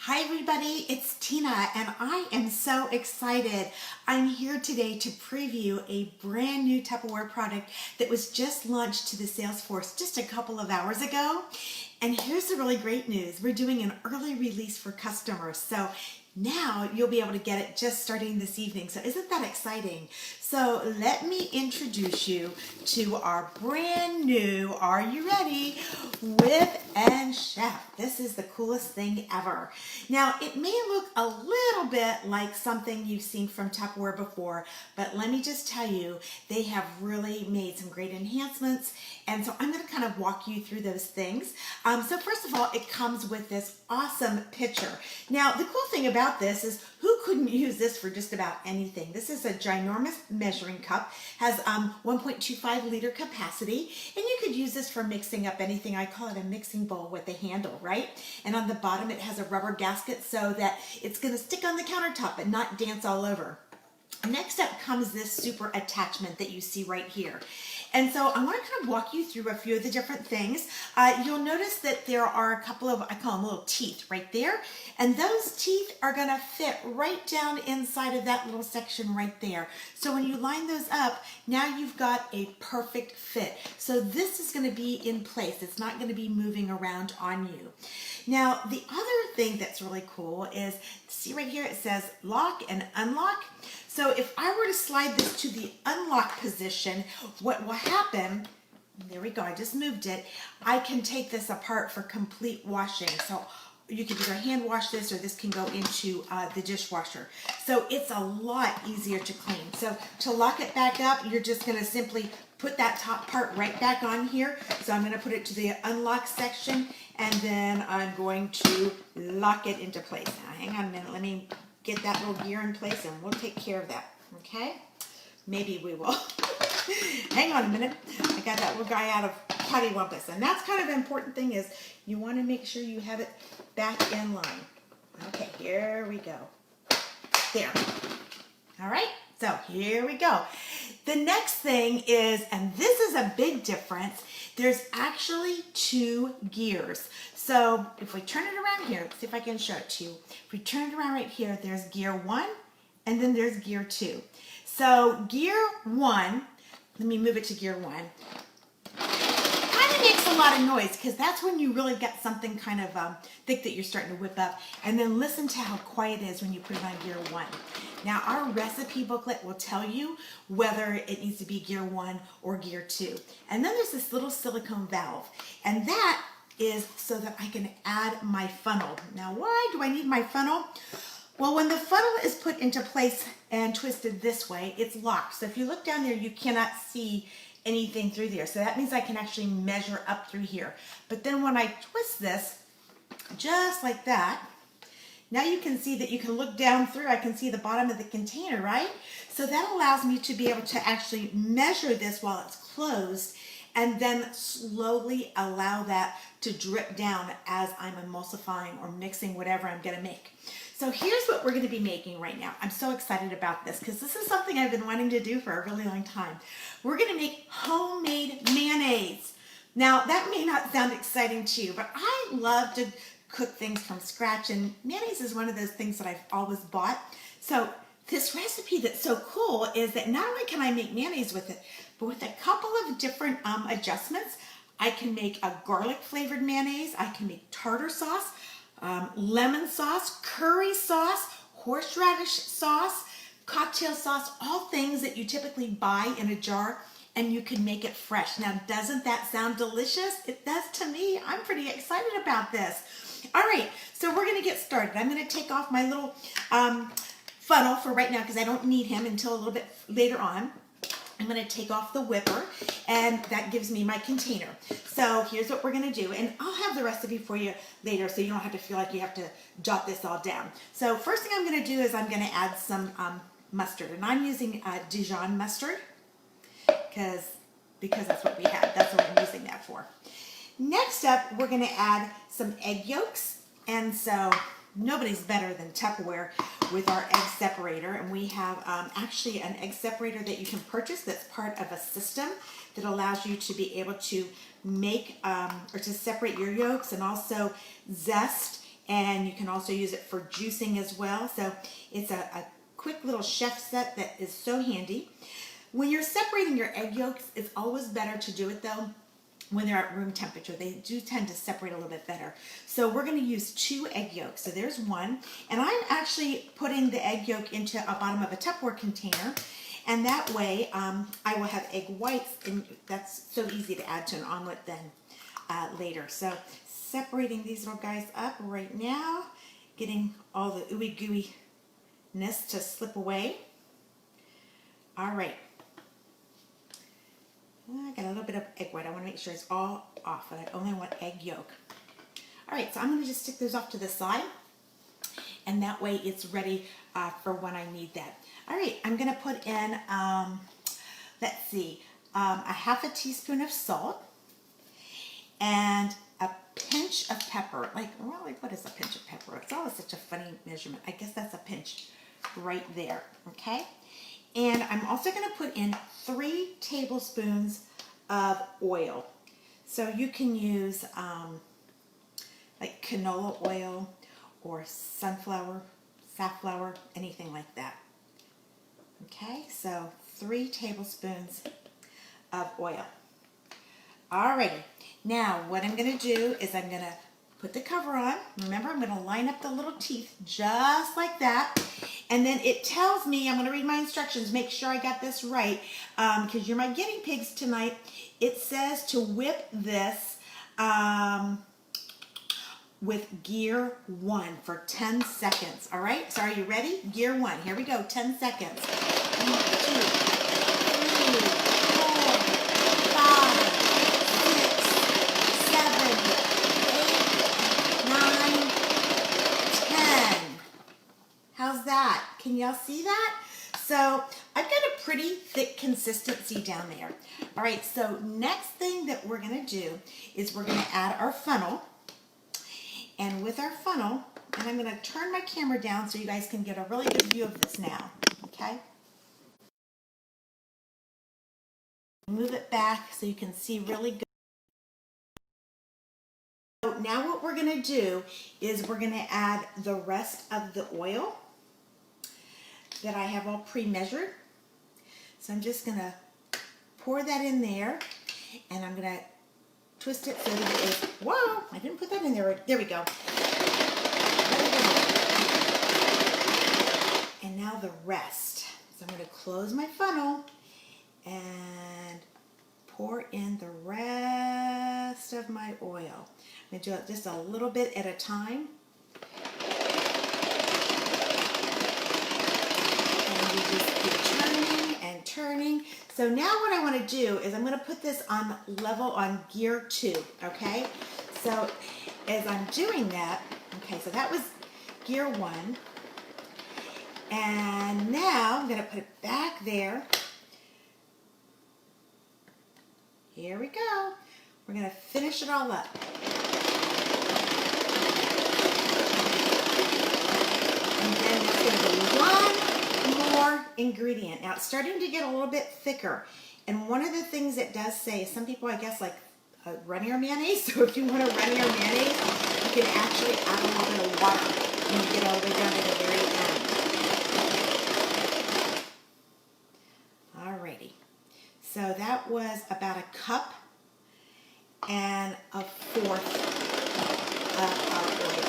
Hi everybody, it's Tina and I am so excited. I'm here today to preview a brand new Tupperware product that was just launched to the sales force just a couple of hours ago. And here's the really great news. We're doing an early release for customers. So now you'll be able to get it just starting this evening. So isn't that exciting? So let me introduce you to our brand new, are you ready, Whip and Chef. This is the coolest thing ever. Now it may look a little bit like something you've seen from Tupperware before, but let me just tell you, they have really made some great enhancements. And so I'm going to kind of walk you through those things. So first of all, it comes with this awesome pitcher. Now the cool thing about this is who couldn't use this for just about anything? This is a ginormous measuring cup, has 1.25 liter capacity, and you could use this for mixing up anything. I call it a mixing bowl with a handle, right? And on the bottom it has a rubber gasket so that it's going to stick on the countertop and not dance all over. Next up comes this super attachment that you see right here. And so I want to kind of walk you through a few of the different things. You'll notice that there are a couple of, I call them little teeth right there. And those teeth are going to fit right down inside of that little section right there. So when you line those up, now you've got a perfect fit. So this is going to be in place. It's not going to be moving around on you. Now, the other thing that's really cool is, see right here, it says lock and unlock. So if I were to slide this to the unlock position, what will happen, there we go, I just moved it, I can take this apart for complete washing. So you can either hand wash this or this can go into the dishwasher. So it's a lot easier to clean. So to lock it back up, you're just going to simply put that top part right back on here. So I'm going to put it to the unlock section and then I'm going to lock it into place. Now hang on a minute, let me get that little gear in place and we'll take care of that, okay? Maybe we will. Hang on a minute. I got that little guy out of cattywampus. And that's kind of an important thing is you want to make sure you have it back in line. Okay, here we go. There. All right, so here we go. The next thing is, and this is a big difference, there's actually two gears. So if we turn it around here, let's see if I can show it to you. If we turn it around right here, there's gear 1 and then there's gear 2. So gear 1, let me move it to gear 1. Kind of makes a lot of noise because that's when you really get something kind of thick that you're starting to whip up. And then listen to how quiet it is when you put it on gear 1. Now our recipe booklet will tell you whether it needs to be gear 1 or gear 2. And then there's this little silicone valve. And that is so that I can add my funnel. Now why do I need my funnel? Well, when the funnel is put into place and twisted this way, it's locked. So if you look down there, you cannot see anything through there. So that means I can actually measure up through here. But then when I twist this, just like that, now you can see that you can look down through. I can see the bottom of the container, right? So that allows me to be able to actually measure this while it's closed and then slowly allow that to drip down as I'm emulsifying or mixing whatever I'm going to make. So here's what we're going to be making right now. I'm so excited about this because this is something I've been wanting to do for a really long time. We're going to make homemade mayonnaise. Now that may not sound exciting to you, but I love to cook things from scratch, and mayonnaise is one of those things that I've always bought. So this recipe that's so cool is that not only can I make mayonnaise with it, but with a couple of different adjustments, I can make a garlic flavored mayonnaise, I can make tartar sauce, lemon sauce, curry sauce, horseradish sauce, cocktail sauce, all things that you typically buy in a jar, and you can make it fresh. Now, doesn't that sound delicious? It does to me. I'm pretty excited about this. All right, so we're going to get started. I'm going to take off my little funnel for right now because I don't need him until a little bit later on. I'm going to take off the whipper, and that gives me my container. So here's what we're going to do, and I'll have the recipe for you later so you don't have to feel like you have to jot this all down. So first thing I'm going to do is I'm going to add some mustard, and I'm using Dijon mustard because that's what we had. That's what I'm using that for. Next up, we're going to add some egg yolks, and so nobody's better than Tupperware with our egg separator, and we have actually an egg separator that you can purchase that's part of a system that allows you to be able to make or to separate your yolks and also zest and you can also use it for juicing as well. So it's a quick little chef set that is so handy. When you're separating your egg yolks, it's always better to do it though when they're at room temperature. They do tend to separate a little bit better. So we're going to use 2 egg yolks. So there's one, and I'm actually putting the egg yolk into a bottom of a Tupperware container, and that way I will have egg whites, and that's so easy to add to an omelet then later. So separating these little guys up right now, getting all the ooey gooey-ness to slip away. All right. I got a little bit of egg white. I want to make sure it's all off, but I only want egg yolk. All right, so I'm going to just stick those off to the side, and that way it's ready for when I need that. All right, I'm going to put in, let's see, a half a teaspoon of salt and a pinch of pepper. Well, what is a pinch of pepper? It's always such a funny measurement. I guess that's a pinch right there, okay? And I'm also going to put in 3 tablespoons of oil. So you can use like canola oil or sunflower, safflower, anything like that. Okay, so 3 tablespoons of oil. Alrighty, now what I'm going to do is I'm going to put the cover on. Remember, I'm going to line up the little teeth just like that. And then it tells me, I'm going to read my instructions, make sure I got this right, because you're my guinea pigs tonight. It says to whip this with gear 1 for 10 seconds. All right, so are you ready? Gear 1, here we go, 10 seconds. 1, 2, 3, 4, 5, 6, 7, 8, 9, 10. How's that? Can y'all see that? So I've got a pretty thick consistency down there. All right, so next thing that we're going to do is we're going to add our funnel. And with our funnel, and I'm going to turn my camera down so you guys can get a really good view of this now, okay? Move it back so you can see really good. So now what we're going to do is we're going to add the rest of the oil that I have all pre-measured. So I'm just going to pour that in there, and I'm going to twist it so that it is, whoa, I didn't put that in there. There we go. And now the rest. So I'm going to close my funnel and pour in the rest of my oil. I'm going to do it just a little bit at a time. And you just keep turning and turning. So now what I want to do is I'm going to put this on level on gear 2, okay? So as I'm doing that, okay, so that was gear 1. And now I'm going to put it back there. Here we go. We're going to finish it all up. And then there's going to be one more ingredient. Now it's starting to get a little bit thicker. And one of the things it does say is some people, I guess, like runnier mayonnaise. So if you want a runnier mayonnaise, you can actually add a little bit of water when you get all the way down to the very end. Alrighty. So that was about a cup and a fourth of our oil.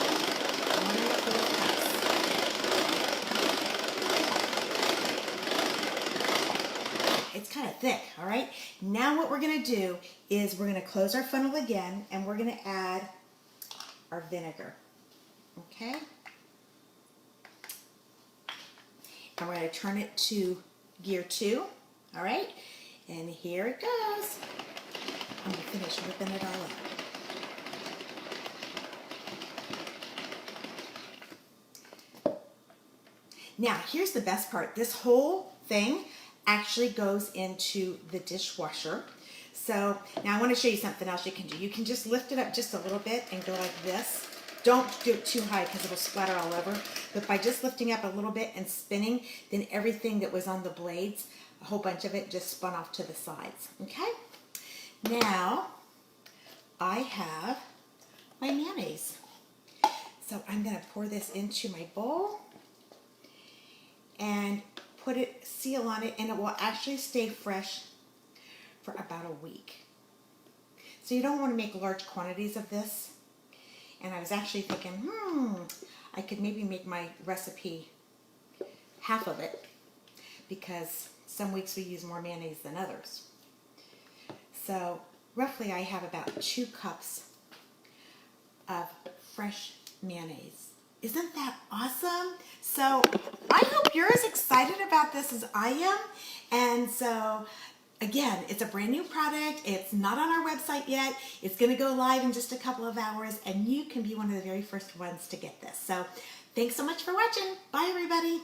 1/4 cups. It's kind of thick, all right? Now what we're going to do is we're going to close our funnel again, and we're going to add our vinegar, okay? And we're going to turn it to gear 2, all right? And here it goes. I'm going to finish whipping it all up. Now, here's the best part. This whole thing actually goes into the dishwasher. So now I want to show you something else you can do. You can just lift it up just a little bit and go like this. Don't do it too high because it'll splatter all over. But by just lifting up a little bit and spinning, then everything that was on the blades, a whole bunch of it just spun off to the sides. Okay? Now, I have my mayonnaise. So I'm going to pour this into my bowl and put it, seal on it, and it will actually stay fresh for about a week. So you don't want to make large quantities of this. And I was actually thinking, I could maybe make my recipe half of it, because some weeks we use more mayonnaise than others. So roughly I have about 2 cups of fresh mayonnaise. Isn't that awesome? So I hope you're as excited about this as I am. And so again, it's a brand new product. It's not on our website yet. It's going to go live in just a couple of hours, and you can be one of the very first ones to get this. So thanks so much for watching. Bye, everybody.